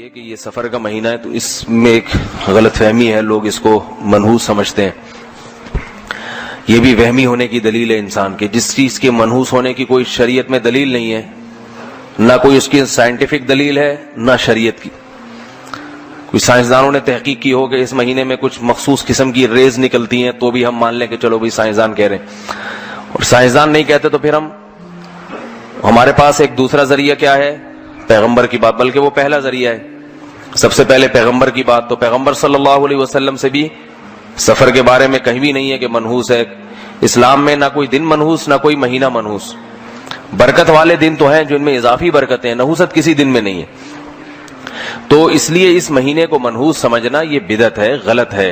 یہ کہ یہ سفر کا مہینہ ہے تو اس میں ایک غلط فہمی ہے، لوگ اس کو منحوس سمجھتے ہیں. یہ بھی وہمی ہونے کی دلیل ہے انسان کے. جس چیز کے منحوس ہونے کی کوئی شریعت میں دلیل نہیں ہے، نہ کوئی اس کی سائنٹیفک دلیل ہے نہ شریعت کی. کوئی سائنسدانوں نے تحقیق کی ہو کہ اس مہینے میں کچھ مخصوص قسم کی ریز نکلتی ہیں تو بھی ہم مان لیں کہ چلو بھائی سائنسدان کہہ رہے ہیں. اور سائنسدان نہیں کہتے تو پھر ہمارے پاس ایک دوسرا ذریعہ کیا ہے؟ پیغمبر کی بات، بلکہ وہ پہلا ذریعہ ہے. سب سے پہلے پیغمبر کی بات. تو پیغمبر صلی اللہ علیہ وسلم سے بھی سفر کے بارے میں کہیں بھی نہیں ہے کہ منحوس ہے. اسلام میں نہ کوئی دن منحوس نہ کوئی مہینہ منحوس. برکت والے دن تو ہیں جن میں اضافی برکتیں ہیں، نحوست کسی دن میں نہیں ہے. تو اس لیے اس مہینے کو منحوس سمجھنا یہ بدعت ہے، غلط ہے.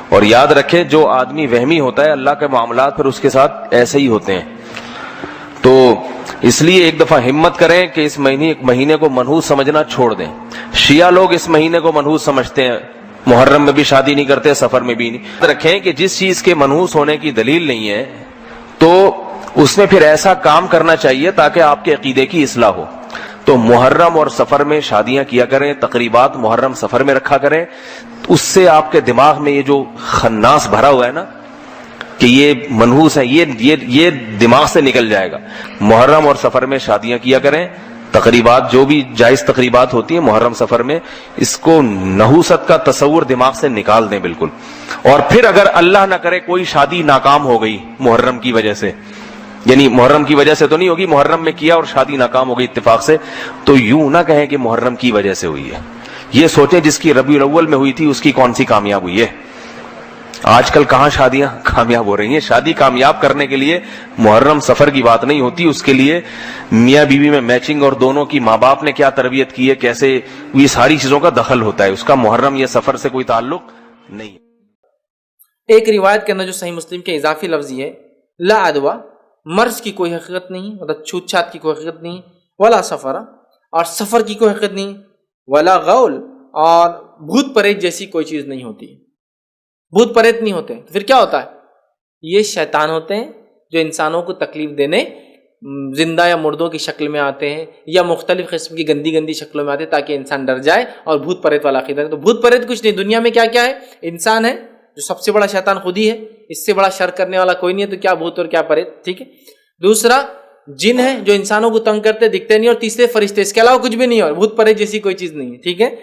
اور یاد رکھیں جو آدمی وہمی ہوتا ہے اللہ کے معاملات پھر اس کے ساتھ ایسے ہی ہوتے ہیں. تو اس لیے ایک دفعہ ہمت کریں کہ اس مہینے کو منحوس سمجھنا چھوڑ دیں. شیعہ لوگ اس مہینے کو منحوس سمجھتے ہیں، محرم میں بھی شادی نہیں کرتے، سفر میں بھی نہیں. یاد رکھیں کہ جس چیز کے منحوس ہونے کی دلیل نہیں ہے تو اس میں پھر ایسا کام کرنا چاہیے تاکہ آپ کے عقیدے کی اصلاح ہو. تو محرم اور سفر میں شادیاں کیا کریں، تقریبات محرم سفر میں رکھا کریں. اس سے آپ کے دماغ میں یہ جو خناس بھرا ہوا ہے نا کہ یہ منحوس ہے، یہ دماغ سے نکل جائے گا. محرم اور سفر میں شادیاں کیا کریں، تقریبات جو بھی جائز تقریبات ہوتی ہیں محرم سفر میں، اس کو نحوست کا تصور دماغ سے نکال دیں بالکل. اور پھر اگر اللہ نہ کرے کوئی شادی ناکام ہو گئی محرم کی وجہ سے، یعنی محرم کی وجہ سے تو نہیں ہوگی، محرم میں کیا اور شادی ناکام ہو گئی اتفاق سے، تو یوں نہ کہیں کہ محرم کی وجہ سے ہوئی ہے. یہ سوچیں جس کی ربیع الاول میں ہوئی تھی اس کی کون سی کامیاب ہوئی ہے. آج کل کہاں شادیاں کامیاب ہو رہی ہیں. شادی کامیاب کرنے کے لیے محرم سفر کی بات نہیں ہوتی، اس کے لیے میاں بیوی میں میچنگ اور دونوں کی ماں باپ نے کیا تربیت کی ہے، کیسے، یہ ساری چیزوں کا دخل ہوتا ہے. اس کا محرم یا سفر سے کوئی تعلق نہیں ہے. ایک روایت کے اندر جو صحیح مسلم کے اضافی لفظ یہ ہے لا ادوا، مرض کی کوئی حقیقت نہیں، مطلب چھوت چھات کی کوئی حقیقت نہیں، ولا سفر، اور سفر کی کوئی حقیقت نہیں، ولا غول، اور بھوت پریت جیسی کوئی چیز نہیں ہوتی. بھوت پریت نہیں ہوتے. پھر کیا ہوتا ہے؟ یہ شیطان ہوتے ہیں جو انسانوں کو تکلیف دینے زندہ یا مردوں کی شکل میں آتے ہیں یا مختلف قسم کی گندی گندی شکلوں میں آتے ہیں تاکہ انسان ڈر جائے اور بھوت پریت والا عقیدہ ہے. تو بھوت پریت کچھ نہیں. دنیا میں کیا کیا ہے؟ انسان ہے جو سب سے بڑا شیطان خود ہی ہے، اس سے بڑا شر کرنے والا کوئی نہیں ہے، تو کیا بھوت اور کیا پریت. ٹھیک ہے. دوسرا جن ہے جو انسانوں کو تنگ کرتے دکھتے نہیں، اور تیسرے فرشتے، اس کے علاوہ کچھ بھی نہیں ہے. اور بھوت پریت جیسی کوئی چیز نہیں ہے. ٹھیک ہے.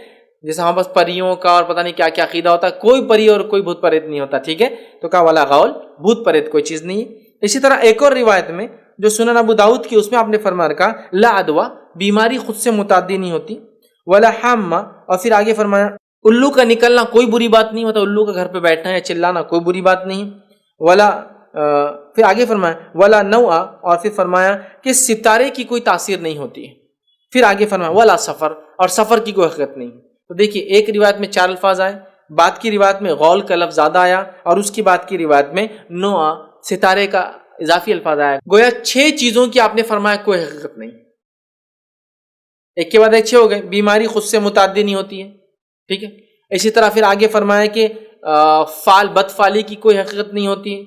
جیسے ہم بس پریوں کا اور پتہ نہیں کیا کیا عقیدہ ہوتا ہے، کوئی پری اور کوئی بھوت پریت نہیں ہوتا. ٹھیک ہے. تو کہا ولا غول، بھوت پریت کوئی چیز نہیں ہے. اسی طرح ایک اور روایت میں جو سنن ابو داؤد کی، اس میں آپ نے فرمایا رکھا لا ادوا، بیماری خود سے متعدی نہیں ہوتی، ولا حامہ، اور پھر آگے فرمایا الو کا نکلنا کوئی بری بات نہیں ہوتا، الو کا گھر پہ بیٹھنا یا چلانا کوئی بری بات نہیں، ولا پھر آگے فرمایا ولا نوآ، اور پھر فرمایا کہ ستارے کی کوئی تاثیر نہیں ہوتی ہے. پھر آگے فرمایا ولا سفر، اور سفر کی کوئی حقیقت نہیں. تو دیکھیے ایک روایت میں 4 الفاظ آئے، بعد کی روایت میں غول کا لفظ زیادہ آیا، اور اس کی بعد کی روایت میں نوآ، ستارے کا اضافی الفاظ آیا. گویا 6 چیزوں کی آپ نے فرمایا کوئی حقیقت نہیں. ایک کے بعد ایک 6 ہو گئے. بیماری خود سے متعدی نہیں ہوتی ہے. ٹھیک ہے. اسی طرح پھر آگے فرمایا کہ بدفعلی کی کوئی حقیقت نہیں ہوتی،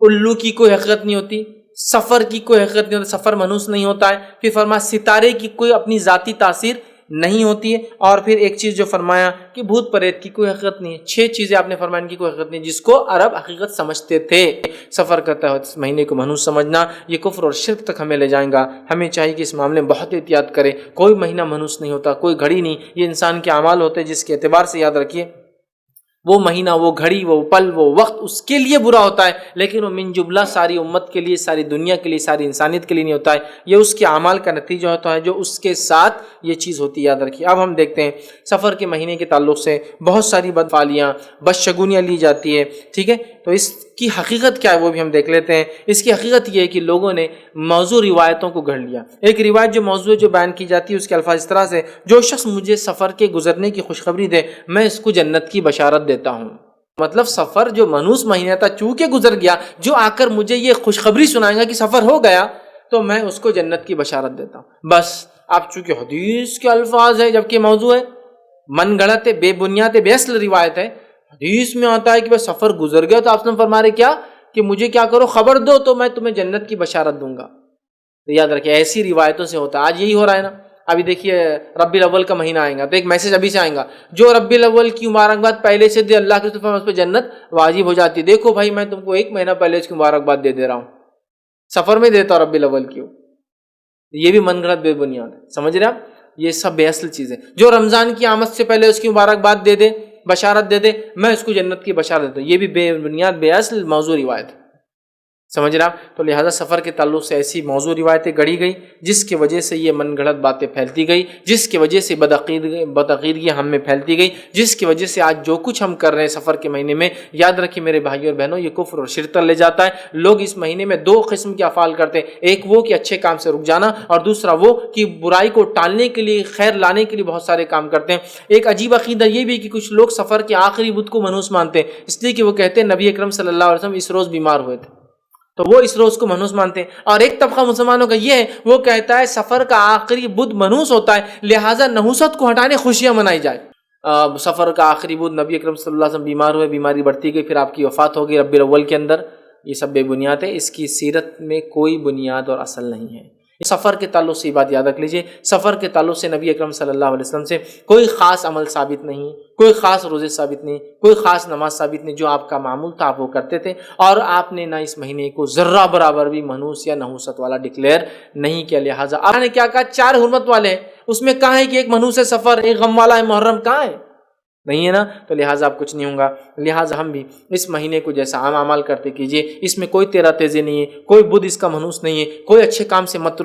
الو کی کوئی حقیقت نہیں ہوتی، سفر کی کوئی حقیقت نہیں ہوتی، سفر منحوس نہیں ہوتا ہے. پھر فرمایا ستارے کی کوئی اپنی ذاتی تاثیر نہیں ہوتی ہے، اور پھر ایک چیز جو فرمایا کہ بھوت پریت کی کوئی حقیقت نہیں ہے. 6 چیزیں آپ نے فرمایا ان کی کوئی حقیقت نہیں، جس کو عرب حقیقت سمجھتے تھے. سفر کرتا ہے اس مہینے کو منحوس سمجھنا یہ کفر اور شرک تک ہمیں لے جائیں گا. ہمیں چاہیے کہ اس معاملے میں بہت احتیاط کریں. کوئی مہینہ منحوس نہیں ہوتا، کوئی گھڑی نہیں. یہ انسان کے اعمال ہوتے ہیں جس کے اعتبار سے یاد رکھیے وہ مہینہ، وہ گھڑی، وہ پل، وہ وقت اس کے لیے برا ہوتا ہے، لیکن وہ من جملہ ساری امت کے لیے، ساری دنیا کے لیے، ساری انسانیت کے لیے نہیں ہوتا ہے. یہ اس کے اعمال کا نتیجہ ہوتا ہے جو اس کے ساتھ یہ چیز ہوتی ہے، یاد رکھیے. اب ہم دیکھتے ہیں سفر کے مہینے کے تعلق سے بہت ساری بدفعلیاں، بدشگونیاں لی جاتی ہے. ٹھیک ہے. تو اس کی حقیقت کیا ہے وہ بھی ہم دیکھ لیتے ہیں. اس کی حقیقت یہ ہے کہ لوگوں نے موضوع روایتوں کو گھڑ لیا. ایک روایت جو موضوع جو بیان کی جاتی ہے اس کے الفاظ اس طرح سے جو شخص مجھے سفر کے گزرنے کی خوشخبری دے میں اس کو جنت کی بشارت دیتا ہوں. مطلب سفر جو منحوس مہینہ تھا چونکہ گزر گیا، جو آ کر مجھے یہ خوشخبری سنائے گا کہ سفر ہو گیا تو میں اس کو جنت کی بشارت دیتا ہوں. بس اب چونکہ حدیث کے الفاظ ہے جبکہ موضوع ہے، من گھڑت ہے، بے بنیاد بے اصل روایت ہے. حدیث میں آتا ہے کہ بس سفر گزر گیا تو آپ نے فرما رہے کیا کہ مجھے کیا کرو، خبر دو تو میں تمہیں جنت کی بشارت دوں گا. تو یاد رکھیں ایسی روایتوں سے ہوتا ہے. آج یہی ہو رہا ہے نا، ابھی دیکھیے ربی الاول کا مہینہ آئے گا تو ایک میسج ابھی سے آئے گا، جو ربی الاول کی مبارکباد پہلے سے دے اللہ کے طرف اس پہ جنت واجب ہو جاتی ہے. دیکھو بھائی میں تم کو ایک مہینہ پہلے اس کی مبارکباد دے رہا ہوں، سفر میں دیتا ہوں ربی الاول کی. یہ بھی من گھڑت بے بنیاد ہے، سمجھ رہے آپ؟ یہ سب بے اصل چیزیں. جو رمضان کی آمد سے پہلے اس کی مبارکباد دے دے، بشارت دے دے، میں اس کو جنت کی بشارت دیتا ہوں، یہ بھی بے بنیاد بے اصل موضوع روایت ہے، سمجھ رہے آپ؟ تو لہٰذا سفر کے تعلق سے ایسی موضوع روایتیں گڑھی گئی جس کی وجہ سے یہ من گھڑت باتیں پھیلتی گئی، جس کی وجہ سے بدعقیدگی ہم میں پھیلتی گئی، جس کی وجہ سے آج جو کچھ ہم کر رہے ہیں سفر کے مہینے میں، یاد رکھیے میرے بھائیوں اور بہنوں، یہ کفر اور شرک لے جاتا ہے. لوگ اس مہینے میں دو قسم کے افعال کرتے ہیں، ایک وہ کہ اچھے کام سے رک جانا، اور دوسرا وہ کہ برائی کو ٹالنے کے لیے، خیر لانے کے لیے بہت سارے کام کرتے ہیں. ایک عجیب عقیدہ یہ بھی کہ کچھ لوگ سفر کے آخری بدھ کو منحوس مانتے ہیں، اس لیے کہ وہ کہتے ہیں نبی اکرم صلی اللہ علیہ وسلم اس روز بیمار ہوئے تھے، تو وہ اس روز کو منحوس مانتے ہیں. اور ایک طبقہ مسلمانوں کا یہ ہے، وہ کہتا ہے سفر کا آخری بدھ منحوس ہوتا ہے، لہٰذا نحوست کو ہٹانے خوشیاں منائی جائے. سفر کا آخری بدھ نبی اکرم صلی اللہ علیہ وسلم بیمار ہوئے، بیماری بڑھتی گئی، پھر آپ کی وفات ہو گئی ربیع الاول کے اندر. یہ سب بے بنیاد ہے، اس کی سیرت میں کوئی بنیاد اور اصل نہیں ہے. سفر کے تعلق سے یہ بات یاد رکھ لیجئے، سفر کے تعلق سے نبی اکرم صلی اللہ علیہ وسلم سے کوئی خاص عمل ثابت نہیں، کوئی خاص روزے ثابت نہیں، کوئی خاص نماز ثابت نہیں. جو آپ کا معمول تھا آپ وہ کرتے تھے، اور آپ نے نہ اس مہینے کو ذرہ برابر بھی منحوس یا نحوست والا ڈکلیئر نہیں کیا. لہٰذا آپ نے کیا کہا؟ 4 حرمت والے ہیں، اس میں کہاں ہے کہ ایک منحوس ہے سفر، ایک غم والا ہے محرم؟ کہاں ہے؟ نہیں ہے نا. تو لہٰذا آپ کچھ نہیں ہوگا. لہٰذا ہم بھی اس مہینے کو جیسا عام اعمال کرتے کیجئے، اس میں کوئی تیرا تیزی نہیں ہے، کوئی بدھ اس کا منحوس نہیں ہے، کوئی اچھے کام سے مت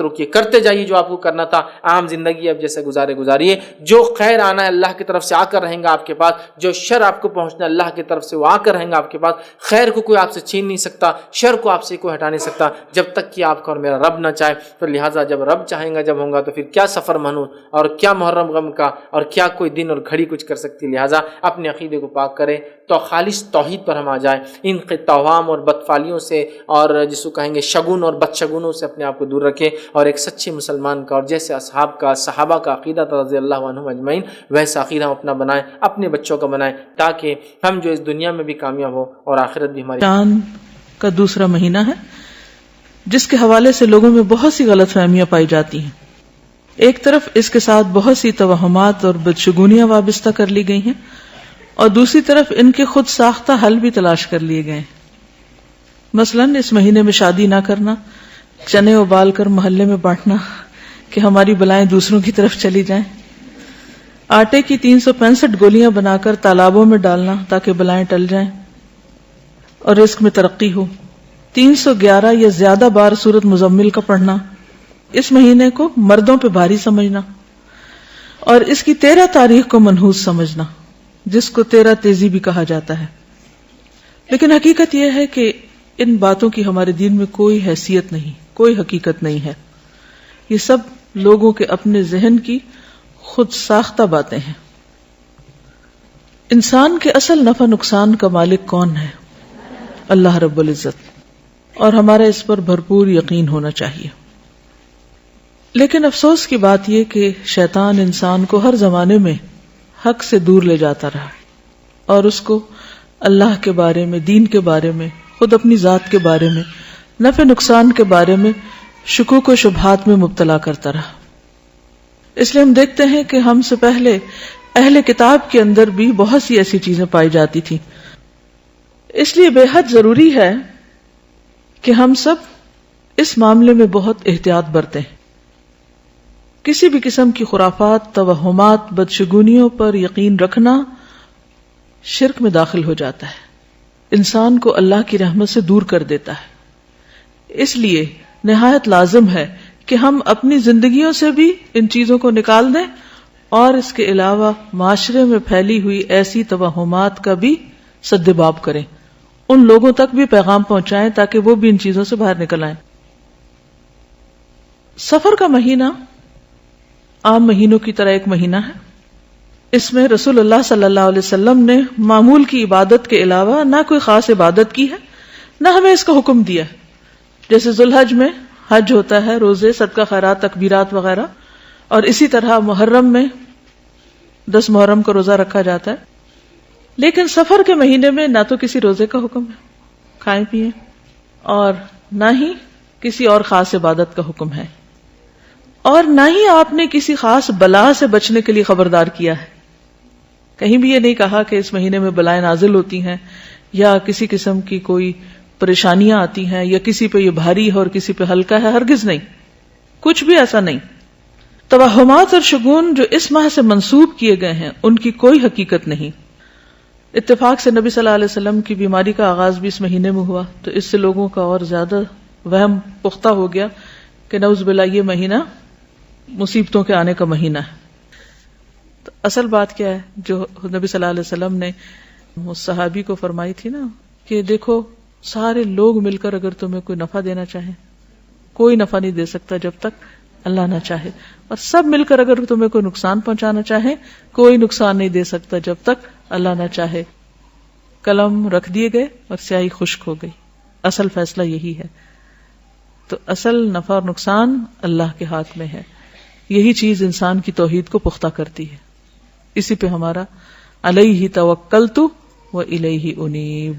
رکیے، کرتے جائیے جو آپ کو کرنا تھا. عام زندگی اب جیسے گزاریے. جو خیر آنا ہے اللہ کی طرف سے آ کر رہیں گا آپ کے پاس، جو شر آپ کو پہنچنا ہے اللہ کی طرف سے وہ آ کر رہیں گا آپ کے پاس. خیر کو کوئی آپ سے چھین نہیں سکتا، شر کو آپ سے کوئی ہٹا نہیں سکتا جب تک کہ آپ کا اور میرا رب نہ چاہے. تو لہٰذا جب رب چاہیں گا، جب ہوں گا، تو پھر کیا سفر منحوس اور کیا محرم غم کا، اور کیا کوئی دن اور گھڑی کچھ کر سکتی. لہٰذا اپنے عقیدے کو پاک کریں تو خالص توحید پر ہم آ جائیں، ان توہام اور بدفعلیوں سے اور جس کو کہیں گے شگون اور بدشگونوں سے اپنے آپ کو دور رکھیں، اور ایک سچے مسلمان کا اور جیسے اصحاب کا، صحابہ کا عقیدہ تھا رضی اللہ عنہم اجمعین، ویسا عقیدہ ہم اپنا بنائیں، اپنے بچوں کا بنائیں، تاکہ ہم جو اس دنیا میں بھی کامیاب ہو اور آخرت بھی ہماری. چاند کا دوسرا مہینہ ہے جس کے حوالے سے لوگوں میں بہت سی غلط فہمیاں پائی جاتی ہیں. ایک طرف اس کے ساتھ بہت سی توہمات اور بدشگونیاں وابستہ کر لی گئی ہیں، اور دوسری طرف ان کے خود ساختہ حل بھی تلاش کر لیے گئے ہیں. مثلاً اس مہینے میں شادی نہ کرنا، چنے ابال کر محلے میں بانٹنا کہ ہماری بلائیں دوسروں کی طرف چلی جائیں، آٹے کی 365 گولیاں بنا کر تالابوں میں ڈالنا تاکہ بلائیں ٹل جائیں اور رزق میں ترقی ہو، 311 یا زیادہ بار سورۃ مزمل کا پڑھنا، اس مہینے کو مردوں پہ بھاری سمجھنا، اور اس کی 13 تاریخ کو منحوس سمجھنا جس کو 13 تیزی بھی کہا جاتا ہے. لیکن حقیقت یہ ہے کہ ان باتوں کی ہمارے دین میں کوئی حیثیت نہیں، کوئی حقیقت نہیں ہے. یہ سب لوگوں کے اپنے ذہن کی خود ساختہ باتیں ہیں. انسان کے اصل نفع نقصان کا مالک کون ہے؟ اللہ رب العزت، اور ہمارا اس پر بھرپور یقین ہونا چاہیے. لیکن افسوس کی بات یہ کہ شیطان انسان کو ہر زمانے میں حق سے دور لے جاتا رہا اور اس کو اللہ کے بارے میں، دین کے بارے میں، خود اپنی ذات کے بارے میں، نفع نقصان کے بارے میں شکوک و شبہات میں مبتلا کرتا رہا. اس لیے ہم دیکھتے ہیں کہ ہم سے پہلے اہل کتاب کے اندر بھی بہت سی ایسی چیزیں پائی جاتی تھیں. اس لیے بے حد ضروری ہے کہ ہم سب اس معاملے میں بہت احتیاط برتیں. کسی بھی قسم کی خرافات، توہمات، بدشگونیوں پر یقین رکھنا شرک میں داخل ہو جاتا ہے، انسان کو اللہ کی رحمت سے دور کر دیتا ہے. اس لیے نہایت لازم ہے کہ ہم اپنی زندگیوں سے بھی ان چیزوں کو نکال دیں، اور اس کے علاوہ معاشرے میں پھیلی ہوئی ایسی توہمات کا بھی سدباب کریں، ان لوگوں تک بھی پیغام پہنچائیں تاکہ وہ بھی ان چیزوں سے باہر نکل آئیں. سفر کا مہینہ عام مہینوں کی طرح ایک مہینہ ہے. اس میں رسول اللہ صلی اللہ علیہ وسلم نے معمول کی عبادت کے علاوہ نہ کوئی خاص عبادت کی ہے، نہ ہمیں اس کا حکم دیا ہے. جیسے ذوالحج میں حج ہوتا ہے، روزے، صدقہ خیرات، تکبیرات وغیرہ، اور اسی طرح محرم میں 10 محرم کا روزہ رکھا جاتا ہے. لیکن سفر کے مہینے میں نہ تو کسی روزے کا حکم ہے، کھائیں پیئیں، اور نہ ہی کسی اور خاص عبادت کا حکم ہے. اور نہ ہی آپ نے کسی خاص بلا سے بچنے کے لیے خبردار کیا ہے. کہیں بھی یہ نہیں کہا کہ اس مہینے میں بلائیں نازل ہوتی ہیں یا کسی قسم کی کوئی پریشانیاں آتی ہیں یا کسی پہ یہ بھاری ہے اور کسی پہ ہلکا ہے. ہرگز نہیں، کچھ بھی ایسا نہیں. توہمات اور شگون جو اس ماہ سے منسوب کیے گئے ہیں ان کی کوئی حقیقت نہیں. اتفاق سے نبی صلی اللہ علیہ وسلم کی بیماری کا آغاز بھی اس مہینے میں ہوا، تو اس سے لوگوں کا اور زیادہ وہم پختہ ہو گیا کہ نعوذ باللہ یہ مہینہ مصیبتوں کے آنے کا مہینہ ہے. تو اصل بات کیا ہے جو نبی صلی اللہ علیہ وسلم نے اس صحابی کو فرمائی تھی نا کہ دیکھو سارے لوگ مل کر اگر تمہیں کوئی نفع دینا چاہیں، کوئی نفع نہیں دے سکتا جب تک اللہ نہ چاہے، اور سب مل کر اگر تمہیں کوئی نقصان پہنچانا چاہیں، کوئی نقصان نہیں دے سکتا جب تک اللہ نہ چاہے. قلم رکھ دیے گئے اور سیاہی خشک ہو گئی. اصل فیصلہ یہی ہے. تو اصل نفع اور نقصان اللہ کے ہاتھ میں ہے. یہی چیز انسان کی توحید کو پختہ کرتی ہے. اسی پہ ہمارا علیہ توکلت و الیہ انیب.